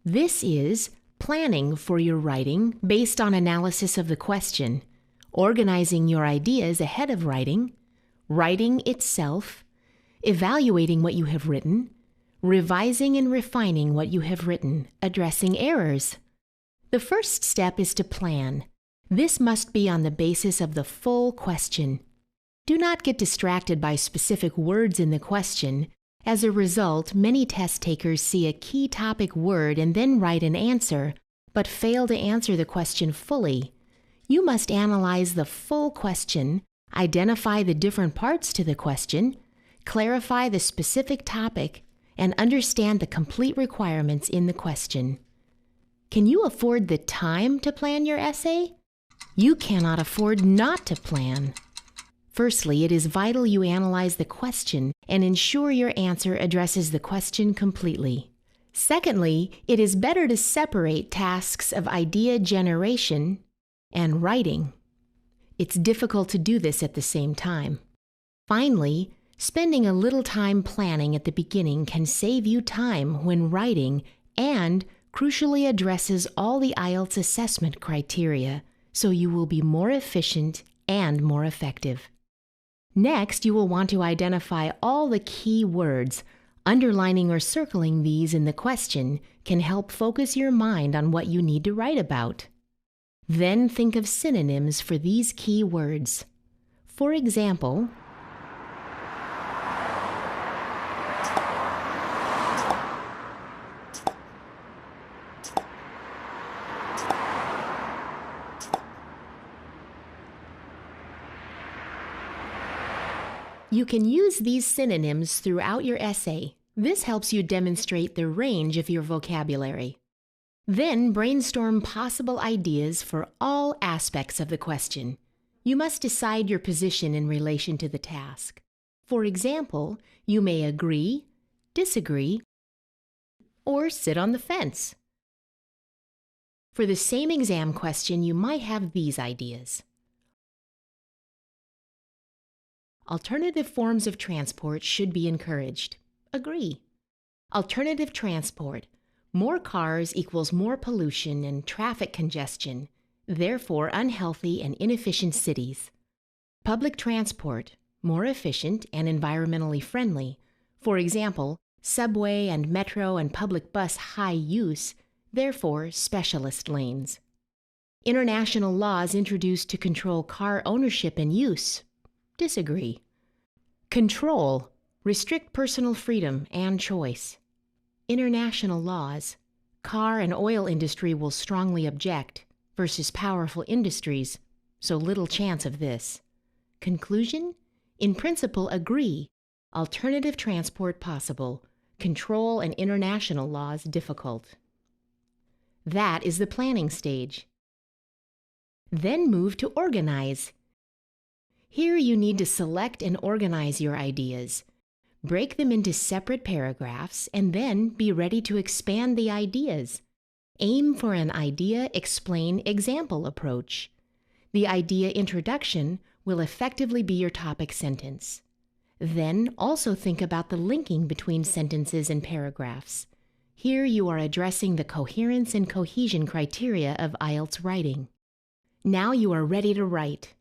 This is planning for your writing based on analysis of the question, organizing your ideas ahead of writing, writing itself, evaluating what you have written, revising and refining what you have written, addressing errors. The first step is to plan. This must be on the basis of the full question. Do not get distracted by specific words in the question. As a result, many test takers see a key topic word and then write an answer, but fail to answer the question fully. You must analyze the full question, identify the different parts to the question, clarify the specific topic, and understand the complete requirements in the question. Can you afford the time to plan your essay? You cannot afford not to plan. Firstly, it is vital you analyze the question and ensure your answer addresses the question completely. Secondly, it is better to separate tasks of idea generation and writing. It's difficult to do this at the same time. Finally, spending a little time planning at the beginning can save you time when writing and crucially addresses all the IELTS assessment criteria, so you will be more efficient and more effective. Next, you will want to identify all the key words. Underlining or circling these in the question can help focus your mind on what you need to write about. Then think of synonyms for these key words. For example, you can use these synonyms throughout your essay. This helps you demonstrate the range of your vocabulary. Then brainstorm possible ideas for all aspects of the question. You must decide your position in relation to the task. For example, you may agree, disagree, or sit on the fence. For the same exam question, you might have these ideas. Alternative forms of transport should be encouraged. Agree. Alternative transport. More cars equals more pollution and traffic congestion, therefore unhealthy and inefficient cities. Public transport. More efficient and environmentally friendly. For example, subway and metro and public bus high use, therefore specialist lanes. International laws introduced to control car ownership and use. Disagree. Control. Restrict personal freedom and choice. International laws. Car and oil industry will strongly object versus powerful industries, so little chance of this. Conclusion? In principle, agree. Alternative transport possible. Control and international laws difficult. That is the planning stage. Then move to organize. Here you need to select and organize your ideas. Break them into separate paragraphs and then be ready to expand the ideas. Aim for an idea, explain, example approach. The idea introduction will effectively be your topic sentence. Then also think about the linking between sentences and paragraphs. Here you are addressing the coherence and cohesion criteria of IELTS writing. Now you are ready to write.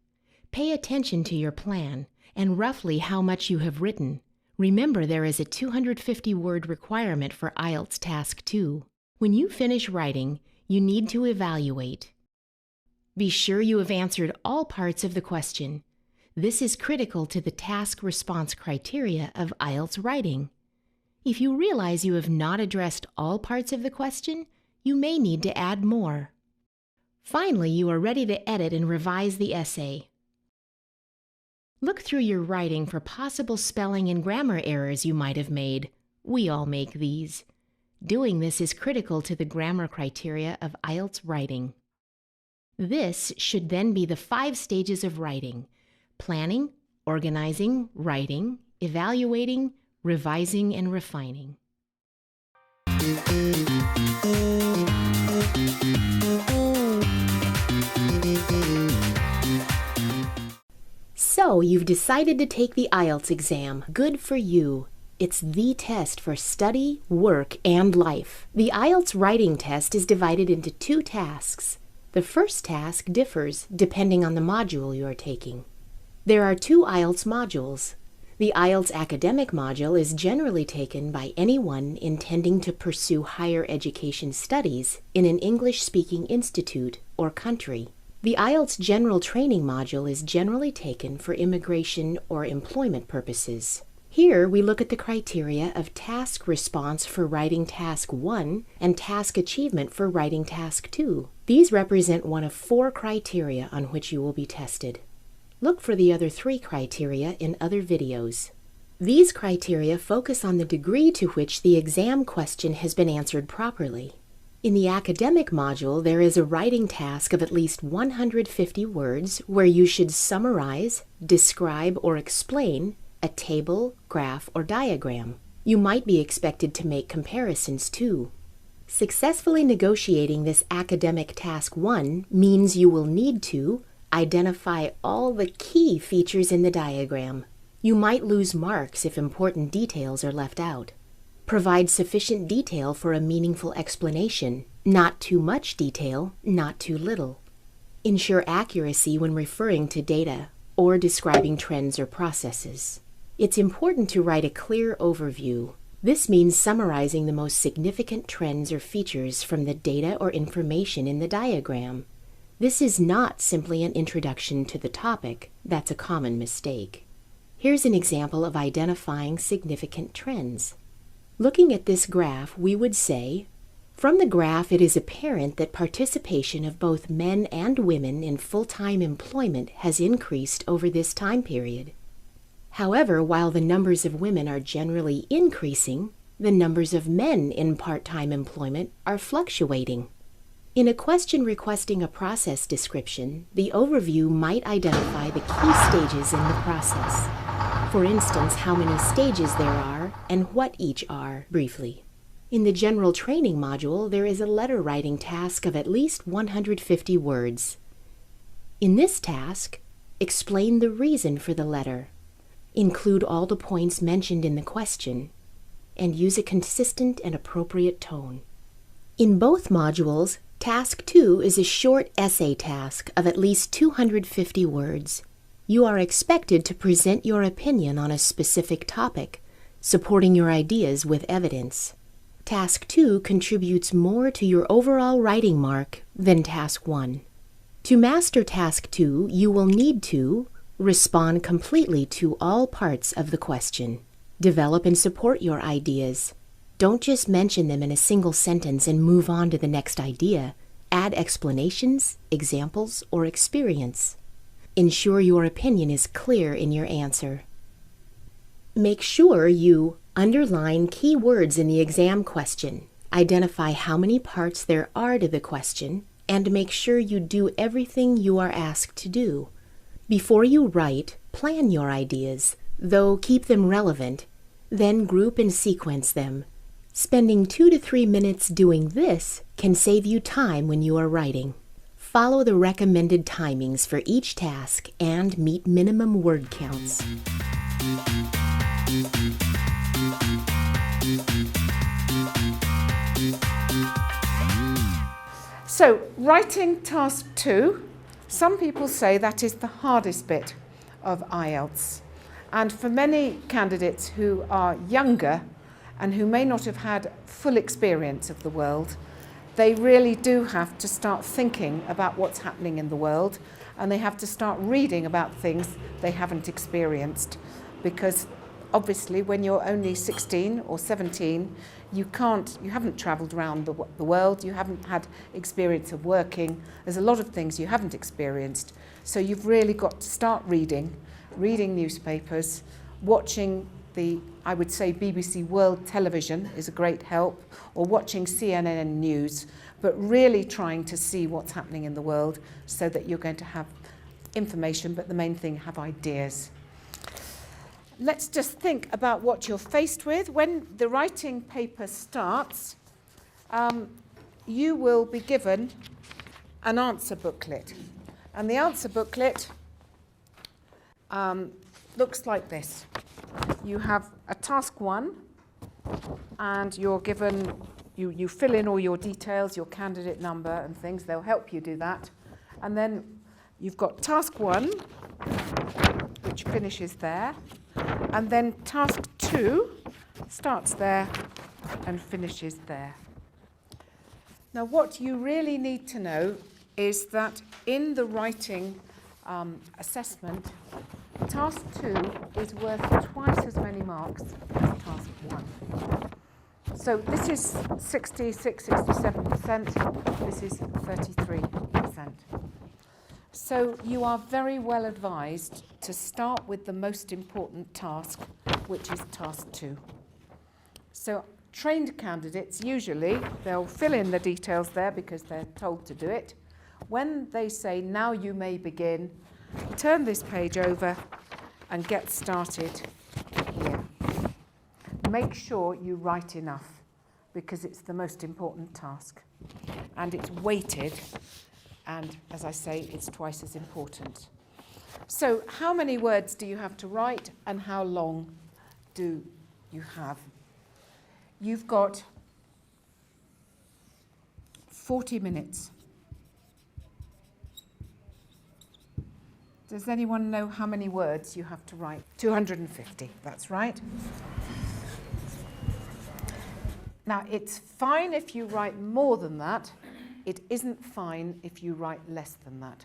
Pay attention to your plan and roughly how much you have written. Remember, there is a 250-word requirement for IELTS Task 2. When you finish writing, you need to evaluate. Be sure you have answered all parts of the question. This is critical to the task response criteria of IELTS writing. If you realize you have not addressed all parts of the question, you may need to add more. Finally, you are ready to edit and revise the essay. Look through your writing for possible spelling and grammar errors you might have made. We all make these. Doing this is critical to the grammar criteria of IELTS writing. This should then be the 5 stages of writing: planning, organizing, writing, evaluating, revising, and refining. So, you've decided to take the IELTS exam. Good for you. It's the test for study, work, and life. The IELTS writing test is divided into 2 tasks. The first task differs depending on the module you are taking. There are 2 IELTS modules. The IELTS academic module is generally taken by anyone intending to pursue higher education studies in an English-speaking institute or country. The IELTS general training module is generally taken for immigration or employment purposes. Here we look at the criteria of task response for writing task 1 and task achievement for writing task 2. These represent one of 4 criteria on which you will be tested. Look for the other 3 criteria in other videos. These criteria focus on the degree to which the exam question has been answered properly. In the academic module, there is a writing task of at least 150 words where you should summarize, describe, or explain a table, graph, or diagram. You might be expected to make comparisons too. Successfully negotiating this academic task 1 means you will need to identify all the key features in the diagram. You might lose marks if important details are left out. Provide sufficient detail for a meaningful explanation. Not too much detail, not too little. Ensure accuracy when referring to data or describing trends or processes. It's important to write a clear overview. This means summarizing the most significant trends or features from the data or information in the diagram. This is not simply an introduction to the topic. That's a common mistake. Here's an example of identifying significant trends. Looking at this graph, we would say, from the graph it is apparent that participation of both men and women in full-time employment has increased over this time period. However, while the numbers of women are generally increasing, the numbers of men in part-time employment are fluctuating. In a question requesting a process description, the overview might identify the key stages in the process. For instance, how many stages there are and what each are, briefly. In the general training module, there is a letter writing task of at least 150 words. In this task, explain the reason for the letter. Include all the points mentioned in the question, and use a consistent and appropriate tone. In both modules, Task 2 is a short essay task of at least 250 words. You are expected to present your opinion on a specific topic, supporting your ideas with evidence. Task 2 contributes more to your overall writing mark than Task 1. To master Task 2, you will need to respond completely to all parts of the question. Develop and support your ideas. Don't just mention them in a single sentence and move on to the next idea. Add explanations, examples, or experience. Ensure your opinion is clear in your answer. Make sure you underline key words in the exam question, identify how many parts there are to the question, and make sure you do everything you are asked to do. Before you write, plan your ideas, though keep them relevant, then group and sequence them. Spending 2 to 3 minutes doing this can save you time when you are writing. Follow the recommended timings for each task and meet minimum word counts. So, writing task 2, some people say that is the hardest bit of IELTS. And for many candidates who are younger and who may not have had full experience of the world, they really do have to start thinking about what's happening in the world, and they have to start reading about things they haven't experienced. Because obviously when you're only 16 or 17, you haven't travelled around the world, you haven't had experience of working, there's a lot of things you haven't experienced. So you've really got to start reading newspapers, watching I would say BBC World Television is a great help, or watching CNN News, but really trying to see what's happening in the world so that you're going to have information, but the main thing, have ideas. Let's just think about what you're faced with. When the writing paper starts, you will be given an answer booklet. And the answer booklet looks like this. You have a task 1, and you're given, you fill in all your details, your candidate number and things. They'll help you do that. And then you've got task 1, which finishes there. And then task 2 starts there and finishes there. Now, what you really need to know is that in the writing assessment, task 2 is worth twice as many marks as task 1. So this is 66, 67%, this is 33%. So you are very well advised to start with the most important task, which is task 2. So trained candidates, usually, they'll fill in the details there because they're told to do it. When they say, now you may begin, turn this page over and get started here. Make sure you write enough because it's the most important task. And it's weighted, and as I say, it's twice as important. So how many words do you have to write and how long do you have? You've got 40 minutes. Does anyone know how many words you have to write? 250, that's right. Now, it's fine if you write more than that. It isn't fine if you write less than that.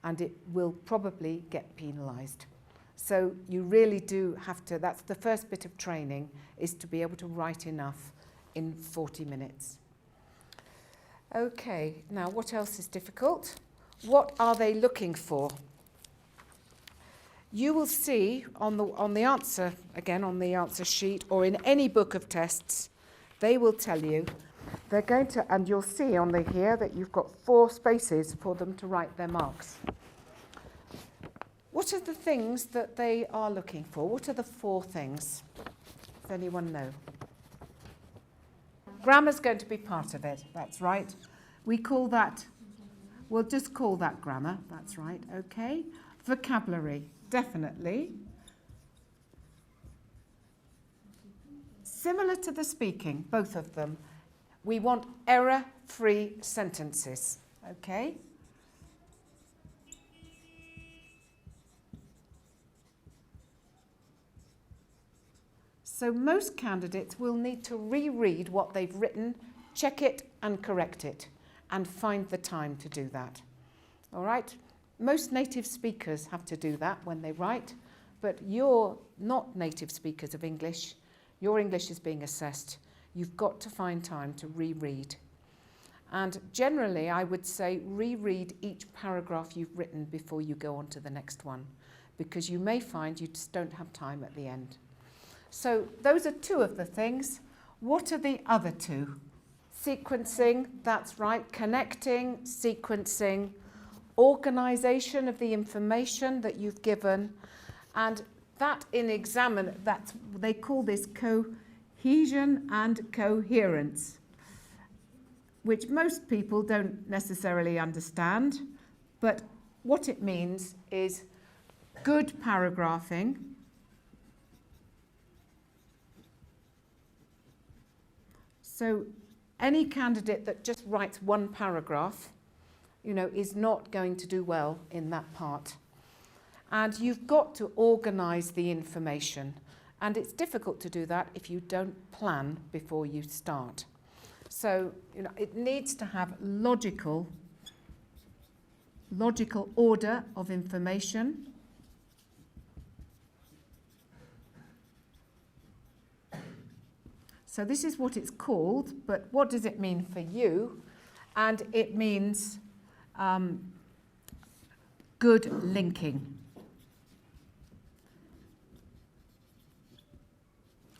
And it will probably get penalised. So you really do have to, that's the first bit of training, is to be able to write enough in 40 minutes. Okay, now what else is difficult? What are they looking for? You will see on the answer, again on the answer sheet, or in any book of tests, they will tell you, they're going to, and you'll see on the here that you've got 4 spaces for them to write their marks. What are the things that they are looking for? What are the 4 things? Does anyone know? Grammar's going to be part of it, that's right. We call that, we'll just call that grammar, that's right, okay. Vocabulary, definitely. Similar to the speaking, both of them. We want error-free sentences, okay? So most candidates will need to reread what they've written, check it and correct it, and find the time to do that. All right? Most native speakers have to do that when they write, but you're not native speakers of English. Your English is being assessed. You've got to find time to reread. And generally, I would say reread each paragraph you've written before you go on to the next one, because you may find you just don't have time at the end. So those are 2 of the things. What are the other 2? Sequencing, that's right, connecting, sequencing, organisation of the information that you've given, and that in examine, that's, they call this cohesion and coherence, which most people don't necessarily understand, but what it means is good paragraphing, so any candidate that just writes 1 paragraph, you know, is not going to do well in that part. And you've got to organise the information. And it's difficult to do that if you don't plan before you start. So, you know, it needs to have logical order of information. So this is what it's called, but what does it mean for you? And it means good linking.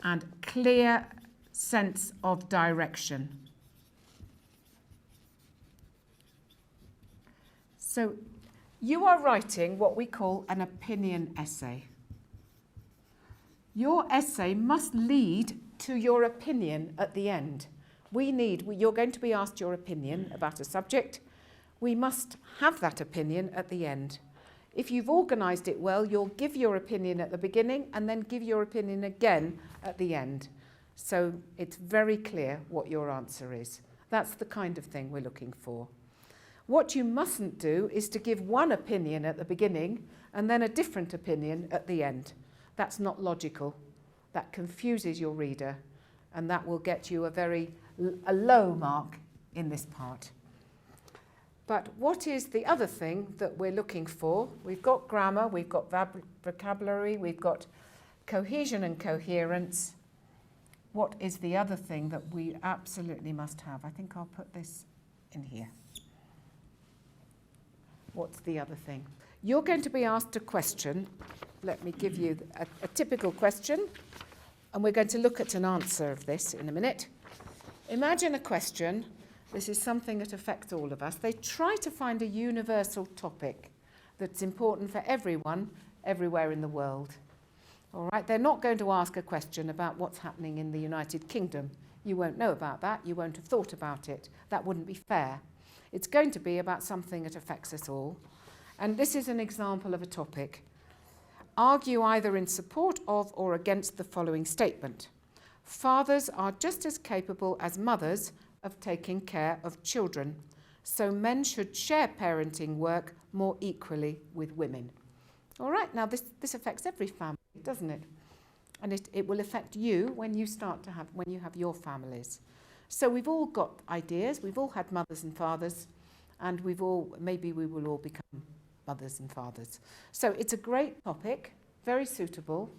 And clear sense of direction. So you are writing what we call an opinion essay. Your essay must lead to your opinion at the end. You're going to be asked your opinion about a subject. We must have that opinion at the end. If you've organised it well, you'll give your opinion at the beginning and then give your opinion again at the end. So it's very clear what your answer is. That's the kind of thing we're looking for. What you mustn't do is to give one opinion at the beginning and then a different opinion at the end. That's not logical. That confuses your reader, and that will get you a low mark in this part. But what is the other thing that we're looking for? We've got grammar, we've got vocabulary, we've got cohesion and coherence. What is the other thing that we absolutely must have? I think I'll put this in here. What's the other thing? You're going to be asked a question. Let me give you a typical question, and we're going to look at an answer of this in a minute. Imagine a question. This is something that affects all of us. They try to find a universal topic that's important for everyone, everywhere in the world. All right, they're not going to ask a question about what's happening in the United Kingdom. You won't know about that. You won't have thought about it. That wouldn't be fair. It's going to be about something that affects us all. And this is an example of a topic. Argue either in support of or against the following statement. Fathers are just as capable as mothers of taking care of children, so men should share parenting work more equally with women. All right, now this affects every family, doesn't it? And it will affect you when you have your families. So we've all got ideas, we've all had mothers and fathers, and maybe we will all become mothers and fathers. So it's a great topic, very suitable,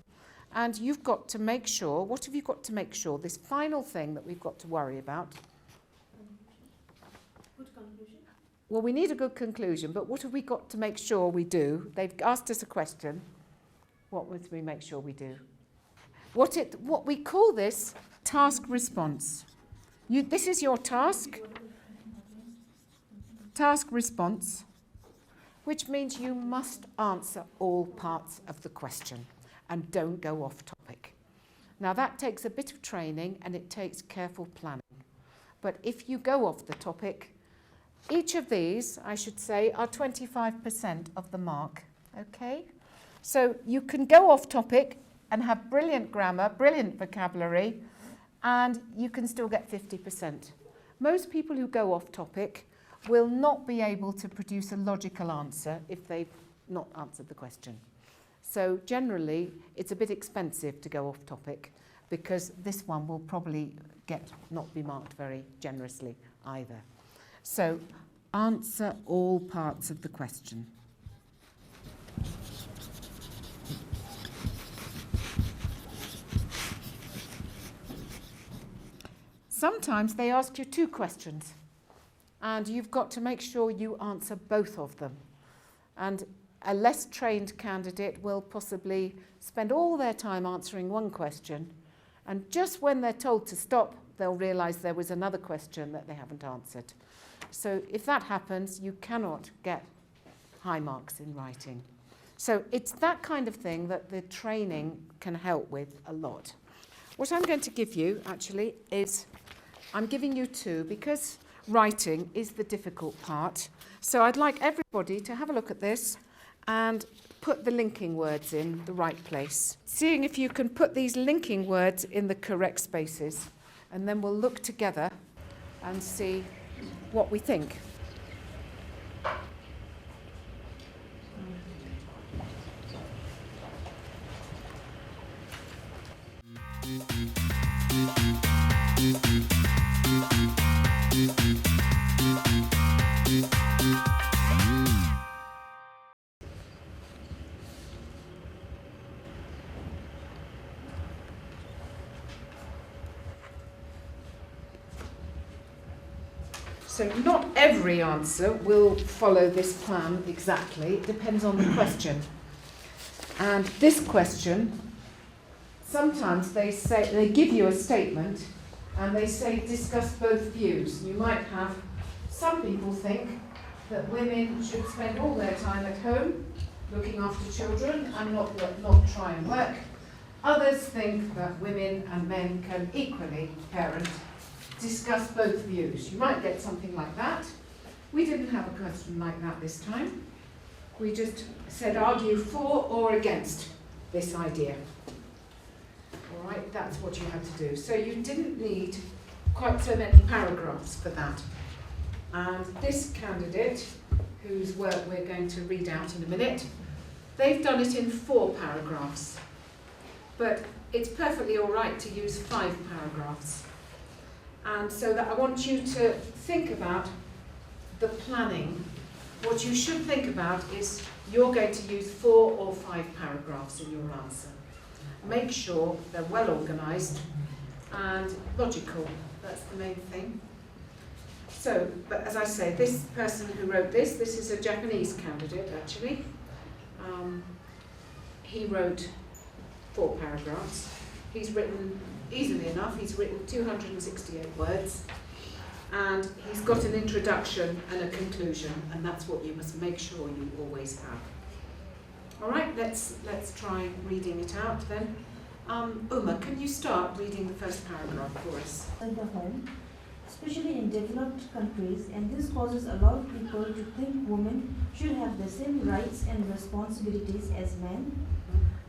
and you've got to make sure, what have you got to make sure? This final thing that we've got to worry about. Good conclusion. Well, we need a good conclusion, but what have we got to make sure we do? They've asked us a question. What would we make sure we do? What we call this task response. This is your task response, which means you must answer all parts of the question and don't go off topic. Now that takes a bit of training and it takes careful planning. But if you go off the topic, each of these, I should say, are 25% of the mark, okay? So you can go off topic and have brilliant grammar, brilliant vocabulary, and you can still get 50%. Most people who go off topic will not be able to produce a logical answer if they've not answered the question. So generally, it's a bit expensive to go off topic because this one will probably not be marked very generously either. So answer all parts of the question. Sometimes they ask you two questions, and you've got to make sure you answer both of them. And a less trained candidate will possibly spend all their time answering one question, and just when they're told to stop, they'll realise there was another question that they haven't answered. So if that happens, you cannot get high marks in writing. So it's that kind of thing that the training can help with a lot. What I'm going to give you, actually, is I'm giving you two because writing is the difficult part. So I'd like everybody to have a look at this and put the linking words in the right place. Seeing if you can put these linking words in the correct spaces, and then we'll look together and see what we think. So not every answer will follow this plan exactly. It depends on the question. And this question, sometimes they give you a statement and they say discuss both views. You might have some people think that women should spend all their time at home looking after children and not try and work. Others think that women and men can equally parent. Discuss both views. You might get something like that. We didn't have a question like that this time. We just said argue for or against this idea. All right, that's what you had to do. So you didn't need quite so many paragraphs for that. And this candidate, whose work we're going to read out in a minute, they've done it in 4 paragraphs. But it's perfectly all right to use 5 paragraphs. And so that I want you to think about the planning. What you should think about is you're going to use 4 or 5 paragraphs in your answer. Make sure they're well organised and logical. That's the main thing. So, but as I say, this person who wrote this is a Japanese candidate actually. He wrote 4 paragraphs. He's written, easily enough, he's written 268 words. And he's got an introduction and a conclusion, and that's what you must make sure you always have. All right, let's try reading it out then. Uma, can you start reading the first paragraph for us? In the home, especially in developed countries, and this causes a lot of people to think women should have the same rights and responsibilities as men.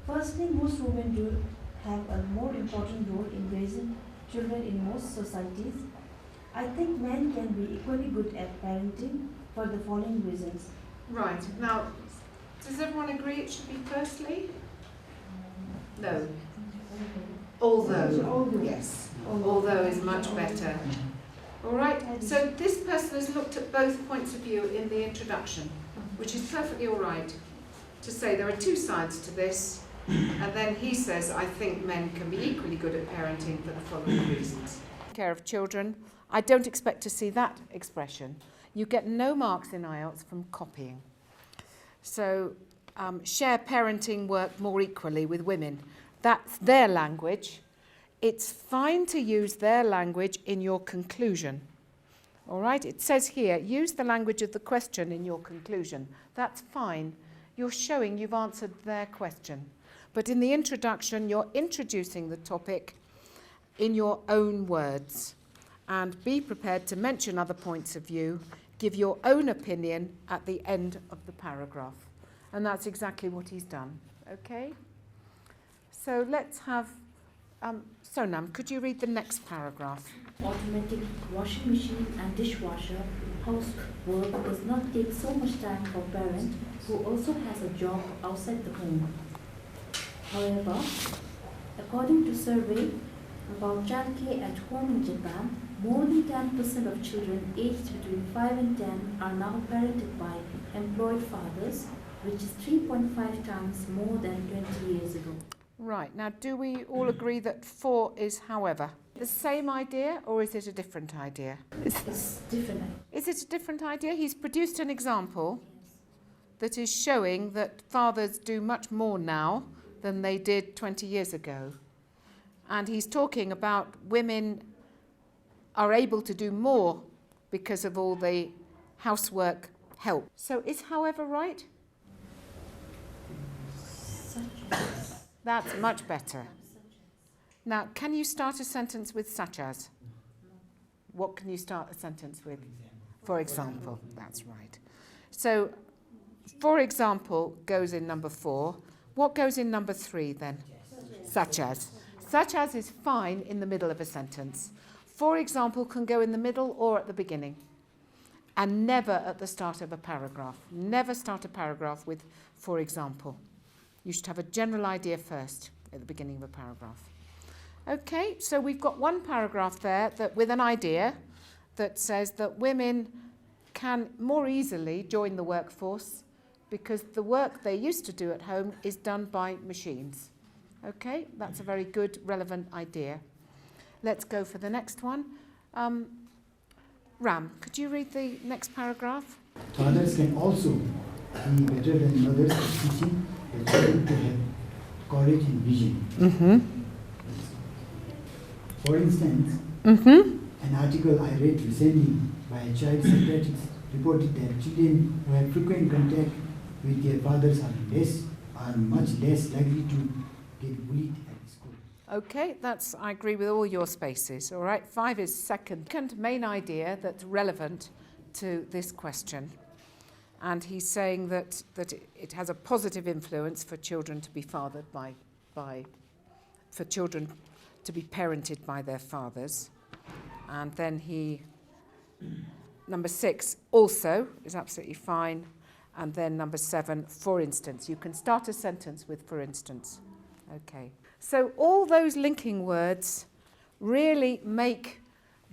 Firstly, most women do have a more important role in raising children in most societies. I think men can be equally good at parenting for the following reasons. Right, now, does everyone agree it should be firstly? No. Although, yes. Although is much better. All right, so this person has looked at both points of view in the introduction, which is perfectly all right to say there are 2 sides to this, and then he says, I think men can be equally good at parenting for the following reasons. Care of children. I don't expect to see that expression. You get no marks in IELTS from copying. So share parenting work more equally with women. That's their language. It's fine to use their language in your conclusion. All right, it says here, use the language of the question in your conclusion. That's fine. You're showing you've answered their question. But in the introduction, you're introducing the topic in your own words. And be prepared to mention other points of view, give your own opinion at the end of the paragraph. And that's exactly what he's done, okay? So let's have, Sonam, could you read the next paragraph? Automatic washing machine and dishwasher housework does not take so much time for a parent who also has a job outside the home. However, according to survey about childcare at home in Japan, more than 10% of children aged between 5 and 10 are now parented by employed fathers, which is 3.5 times more than 20 years ago. Right, now do we all agree that for is however? The same idea or is it a different idea? It's different. Is it a different idea? He's produced an example that is showing that fathers do much more now than they did 20 years ago. And he's talking about women are able to do more because of all the housework help. So is however right? That's much better. Now, can you start a sentence with such as? What can you start a sentence with? For example, that's right. So, for example goes in number 4. What goes in number 3 then? Such as. Such as is fine in the middle of a sentence. For example can go in the middle or at the beginning. And never at the start of a paragraph. Never start a paragraph with for example. You should have a general idea first at the beginning of a paragraph. Okay, so we've got one paragraph there that with an idea that says that women can more easily join the workforce because the work they used to do at home is done by machines. Okay, that's a very good, relevant idea. Let's go for the next one. Ram, could you read the next paragraph? Fathers can also be better than mothers at teaching the children to have courage and vision. Mm-hmm. For instance, an article I read recently by a child psychiatrist reported that children who have frequent contact with their fathers are much less likely to get bullied at school. Okay, I agree with all your spaces. All right, 5 is second main idea that's relevant to this question. And he's saying that it has a positive influence for children to be fathered for children to be parented by their fathers. And then number 6 also is absolutely fine. And then number 7, for instance. You can start a sentence with for instance. Okay. So all those linking words really make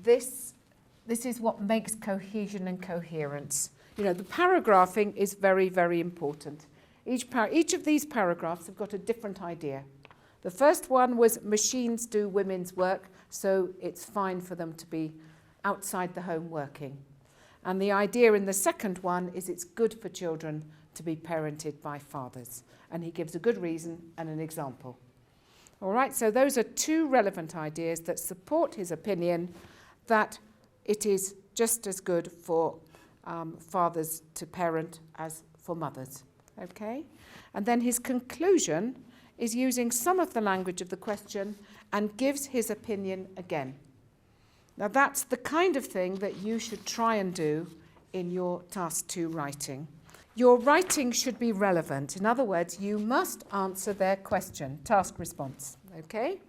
this is what makes cohesion and coherence. You know, the paragraphing is very, very important. Each of these paragraphs have got a different idea. The first one was machines do women's work, so it's fine for them to be outside the home working. And the idea in the second one is it's good for children to be parented by fathers. And he gives a good reason and an example. All right, so those are 2 relevant ideas that support his opinion that it is just as good for fathers to parent as for mothers. Okay? And then his conclusion is using some of the language of the question and gives his opinion again. Now that's the kind of thing that you should try and do in your task 2 writing. Your writing should be relevant. In other words, you must answer their question, task response. Okay?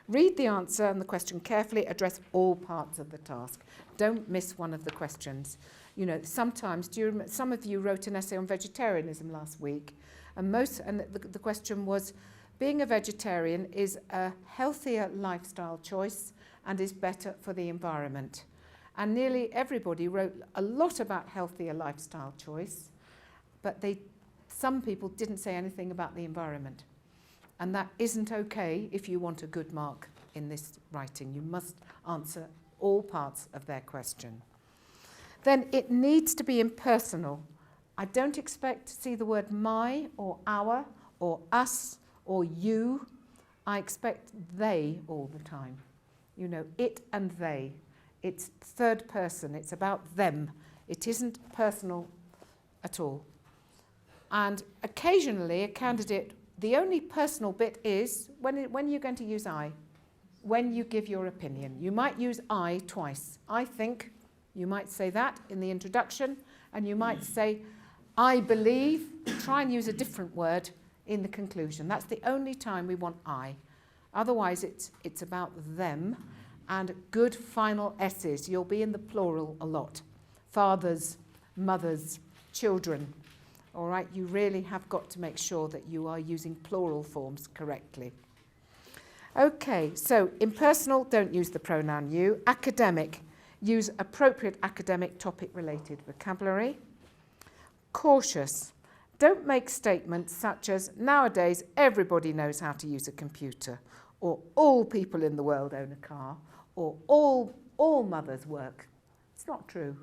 Read the answer and the question carefully, address all parts of the task. Don't miss one of the questions. You know, sometimes, some of you wrote an essay on vegetarianism last week, and the question was, being a vegetarian is a healthier lifestyle choice and is better for the environment. And nearly everybody wrote a lot about healthier lifestyle choice, but some people didn't say anything about the environment. And that isn't okay if you want a good mark in this writing. You must answer all parts of their question. Then it needs to be impersonal. I don't expect to see the word my or our or us or you. I expect they all the time. You know, it and they. It's third person. It's about them. It isn't personal at all. And occasionally a candidate, the only personal bit is when you're going to use I. When you give your opinion. You might use I twice. I think, you might say that in the introduction, and you might say, I believe, try and use a different word in the conclusion. That's the only time we want I. Otherwise, it's about them, and good final S's. You'll be in the plural a lot. Fathers, mothers, children. All right, you really have got to make sure that you are using plural forms correctly. Okay, so impersonal, don't use the pronoun you. Academic, use appropriate academic topic-related vocabulary. Cautious, don't make statements such as, nowadays everybody knows how to use a computer, or all people in the world own a car, or all mothers work. It's not true.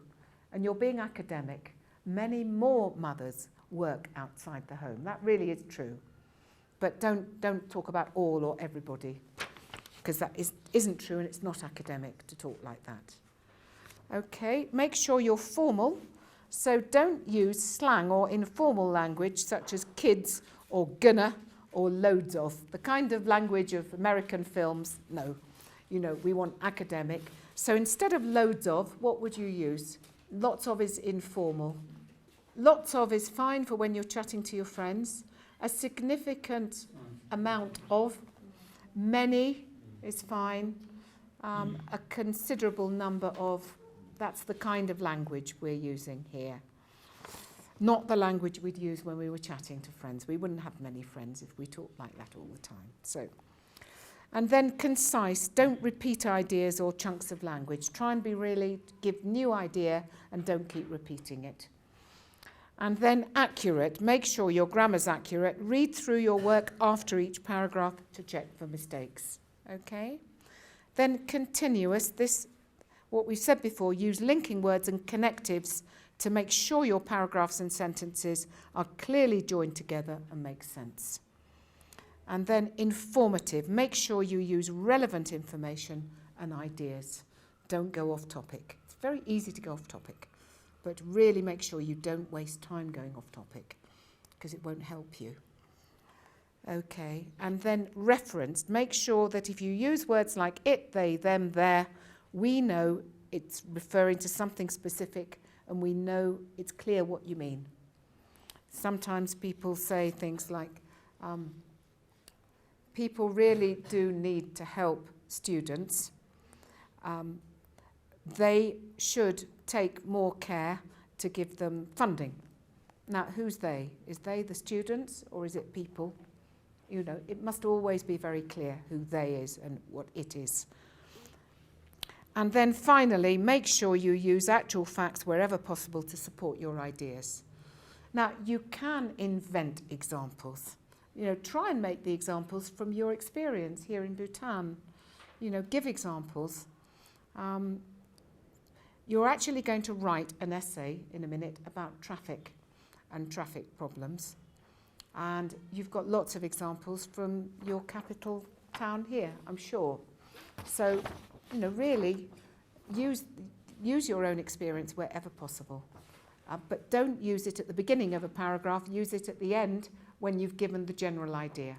And you're being academic. Many more mothers work outside the home. That really is true. But don't talk about all or everybody, because that isn't true and it's not academic to talk like that. Okay, make sure you're formal. So don't use slang or informal language such as kids or gonna or loads of. The kind of language of American films, no. You know, we want academic. So instead of loads of, what would you use? Lots of is informal. Lots of is fine for when you're chatting to your friends. A significant amount of, many is fine. A considerable number of, that's the kind of language we're using here. Not the language we'd use when we were chatting to friends. We wouldn't have many friends if we talked like that all the time. And then concise, don't repeat ideas or chunks of language. Try and give new idea and don't keep repeating it. And then accurate, make sure your grammar's accurate. Read through your work after each paragraph to check for mistakes. Okay? Then continuous, what we've said before, use linking words and connectives to make sure your paragraphs and sentences are clearly joined together and make sense. And then informative, make sure you use relevant information and ideas. Don't go off topic. It's very easy to go off topic, but really make sure you don't waste time going off topic, because it won't help you. Okay, and then referenced, make sure that if you use words like it, they, them, their, we know it's referring to something specific and we know it's clear what you mean. Sometimes people say things like, people really do need to help students. They should take more care to give them funding. Now, who's they? Is they the students or is it people? You know, it must always be very clear who they is and what it is. And then finally, make sure you use actual facts wherever possible to support your ideas. Now, you can invent examples. You know, try and make the examples from your experience here in Bhutan. You know, give examples. You're actually going to write an essay in a minute about traffic and traffic problems. And you've got lots of examples from your capital town here, I'm sure. So, you know, really use your own experience wherever possible. But don't use it at the beginning of a paragraph, use it at the end when you've given the general idea.